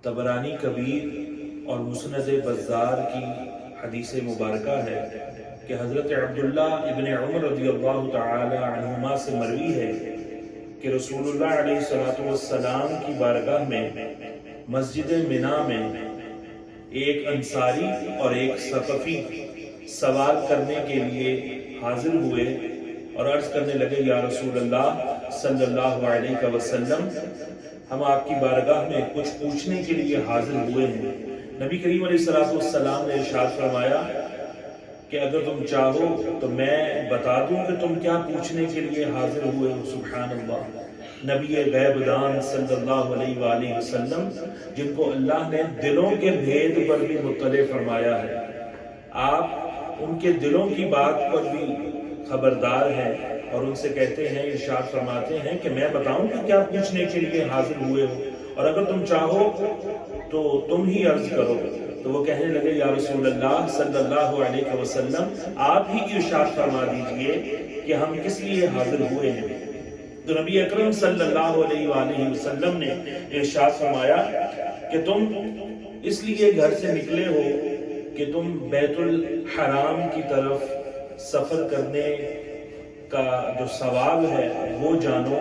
طبرانی کبیر اور مسند بزار کی حدیث مبارکہ ہے کہ حضرت عبداللہ ابن عمر رضی اللہ تعالی عنہما سے مروی ہے کہ رسول اللہ علیہ السلام کی بارگاہ میں مسجد منا میں ایک انصاری اور ایک ثقفی سوال کرنے کے لیے حاضر ہوئے اور عرض کرنے لگے، یا رسول اللہ صلی اللہ علیہ وسلم، ہم آپ کی بارگاہ میں کچھ پوچھنے کے لیے حاضر ہوئے ہیں۔ نبی کریم علیہ السلام نے ارشاد فرمایا کہ اگر تم چاہو تو میں بتا دوں کہ تم کیا پوچھنے کے لیے حاضر ہوئے ہو۔ سبحان اللہ، نبی غیب دان صلی اللہ علیہ وآلہ وسلم، جن کو اللہ نے دلوں کے بھید پر بھی مطلع فرمایا ہے، آپ ان کے دلوں کی بات پر بھی خبردار ہیں اور ان سے کہتے ہیں، ارشاد فرماتے ہیں کہ میں بتاؤں کہ کیا پوچھنے کے لیے حاضر ہوئے ہو، اور اگر تم چاہو تو تم ہی عرض کرو۔ تو وہ کہنے لگے، یا رسول اللہ صلی اللہ علیہ وسلم، آپ ہی ارشاد فرما دیجئے کہ ہم کس لیے حاضر ہوئے ہیں۔ تو نبی اکرم صلی اللہ علیہ وآلہ وسلم نے ارشاد فرمایا کہ تم اس لیے گھر سے نکلے ہو کہ تم بیت الحرام کی طرف سفر کرنے کا جو ثواب ہے وہ جانو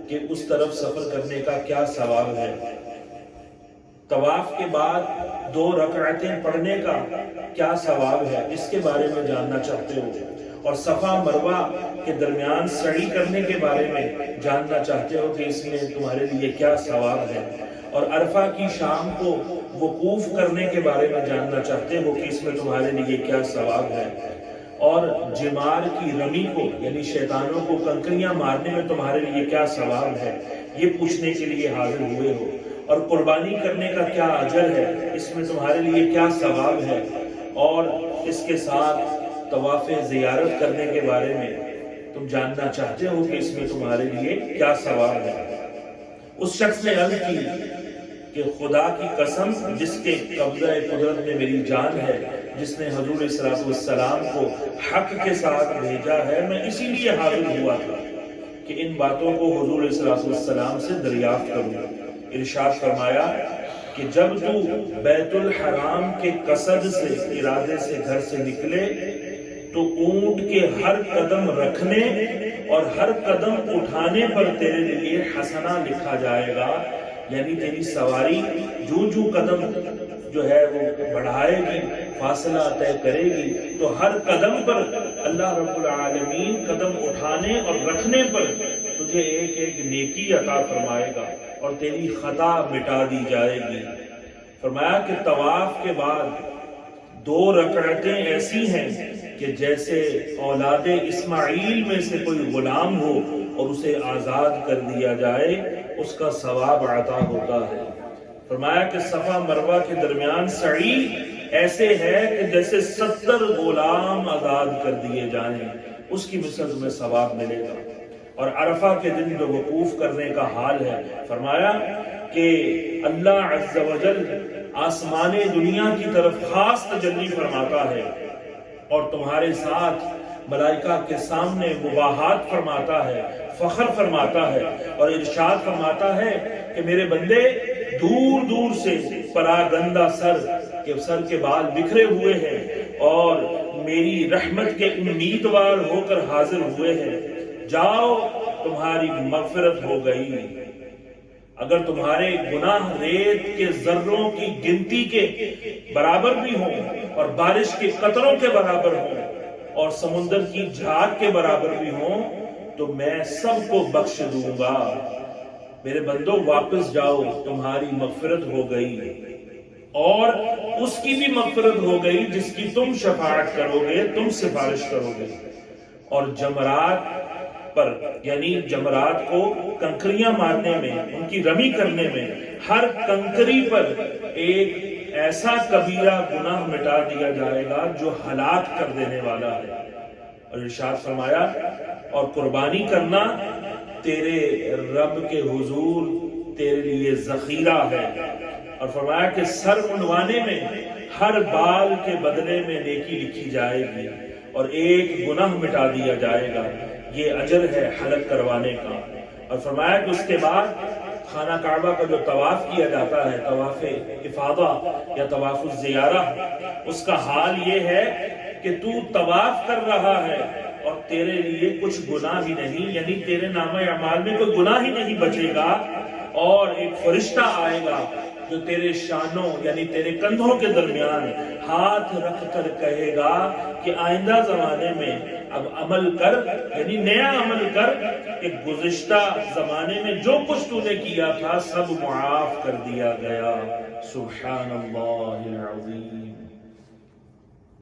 کہ اس طرف سفر کرنے کا کیا ثواب ہے۔ طواف کے بعد 2 رکعتیں پڑھنے کا کیا ثواب ہے، اس کے بارے میں جاننا چاہتے ہو، اور صفا مروہ کے درمیان سعی کرنے کے بارے میں جاننا چاہتے ہو کہ اس میں تمہارے لیے کیا ثواب ہے، اور عرفہ کی شام کو وقوف کرنے کے بارے میں جاننا چاہتے ہو کہ اس میں تمہارے لیے کیا ثواب ہے، اور جمار کی رمی کو یعنی شیطانوں کو کنکریاں مارنے میں تمہارے لیے کیا ثواب ہے، یہ پوچھنے کے لیے حاضر ہوئے ہو، اور قربانی کرنے کا کیا اجر ہے، اس میں تمہارے لیے کیا ثواب ہے، اور اس کے ساتھ طواف زیارت کرنے کے بارے میں تم جاننا چاہتے ہو کہ اس میں تمہارے لیے کیا ثواب ہے۔ اس شخص نے عرض کی کہ خدا کی قسم جس کے قبضہ قدرت میں میری جان ہے، جس نے حضور صلی اللہ علیہ وسلم کو حق کے ساتھ بھیجا ہے، میں اسی لیے حاضر ہوا تھا کہ ان باتوں کو حضور صلی اللہ علیہ وسلم سے دریافت کروں۔ ارشاد فرمایا کہ جب تو بیت الحرام کے قصد سے، ارادے سے گھر سے نکلے تو اونٹ کے ہر قدم رکھنے اور ہر قدم اٹھانے پر تیرے لیے حسنہ لکھا جائے گا، یعنی تیری سواری جو قدم جو ہے وہ بڑھائے گی، فاصلہ طے کرے گی، تو ہر قدم پر اللہ رب العالمین قدم اٹھانے اور رکھنے پر تجھے ایک ایک نیکی عطا فرمائے گا اور تیری خطا مٹا دی جائے گی۔ فرمایا کہ طواف کے بعد 2 رکعتیں ایسی ہیں کہ جیسے اولاد اسماعیل میں سے کوئی غلام ہو اور اسے آزاد کر دیا جائے، اس کا ثواب عطا ہوتا ہے۔ فرمایا کہ صفا مروہ کے درمیان سعی ایسے ہے کہ جیسے 70 غلام آزاد کر دیے جائیں، اس کی مثل تمہیں ثواب ملے گا۔ اور عرفہ کے دن جو وقوف کرنے کا حال ہے، فرمایا کہ اللہ عز و جل آسمان دنیا کی طرف خاص تجلی فرماتا ہے اور تمہارے ساتھ ملائکہ کے سامنے مباحات فرماتا ہے، فخر فرماتا ہے، اور ارشاد فرماتا ہے کہ میرے بندے دور دور سے پراگندہ سر کے بال بکھرے ہوئے ہیں اور میری رحمت کے امیدوار ہو کر حاضر ہوئے ہیں، جاؤ تمہاری مغفرت ہو گئی۔ اگر تمہارے گناہ ریت کے ذروں کی گنتی کے برابر بھی ہوں اور بارش کے قطروں کے برابر ہوں اور سمندر کی جھاگ کے برابر بھی ہوں تو میں سب کو بخش دوں گا۔ میرے بندو واپس جاؤ، تمہاری مغفرت ہو گئی، اور اس کی بھی مغفرت ہو گئی جس کی تم شفاعت کرو گے، تم سفارش کرو گے۔ اور جمرات پر یعنی جمرات کو کنکریاں مارنے میں، ان کی رمی کرنے میں، ہر کنکری پر ایک ایسا کبیرہ گناہ مٹا دیا جائے گا جو ہلاک کر دینے والا ہے۔ اور ارشاد فرمایا اور قربانی کرنا تیرے رب کے حضور تیرے لیے ذخیرہ ہے، اور فرمایا کہ سر منڈوانے میں ہر بال کے بدلے میں نیکی لکھی جائے گی اور ایک گناہ مٹا دیا جائے گا، یہ اجر ہے حلق کروانے کا۔ اور فرمایا کہ اس کے بعد خانہ کعبہ کا جو طواف کیا جاتا ہے، طواف افاضہ یا طواف الزیارہ، اس کا حال یہ ہے کہ تو طواف کر رہا ہے اور تیرے لیے کچھ گناہ ہی نہیں، یعنی تیرے نامہ اعمال میں کوئی گناہ ہی نہیں بچے گا، اور ایک فرشتہ آئے گا جو تیرے شانوں یعنی تیرے کندھوں کے درمیان ہاتھ رکھ کر کہے گا کہ آئندہ زمانے میں اب عمل کر، یعنی نیا عمل کر کہ گزشتہ زمانے میں جو کچھ تو نے کیا تھا سب معاف کر دیا گیا۔ سبحان اللہ العظیم۔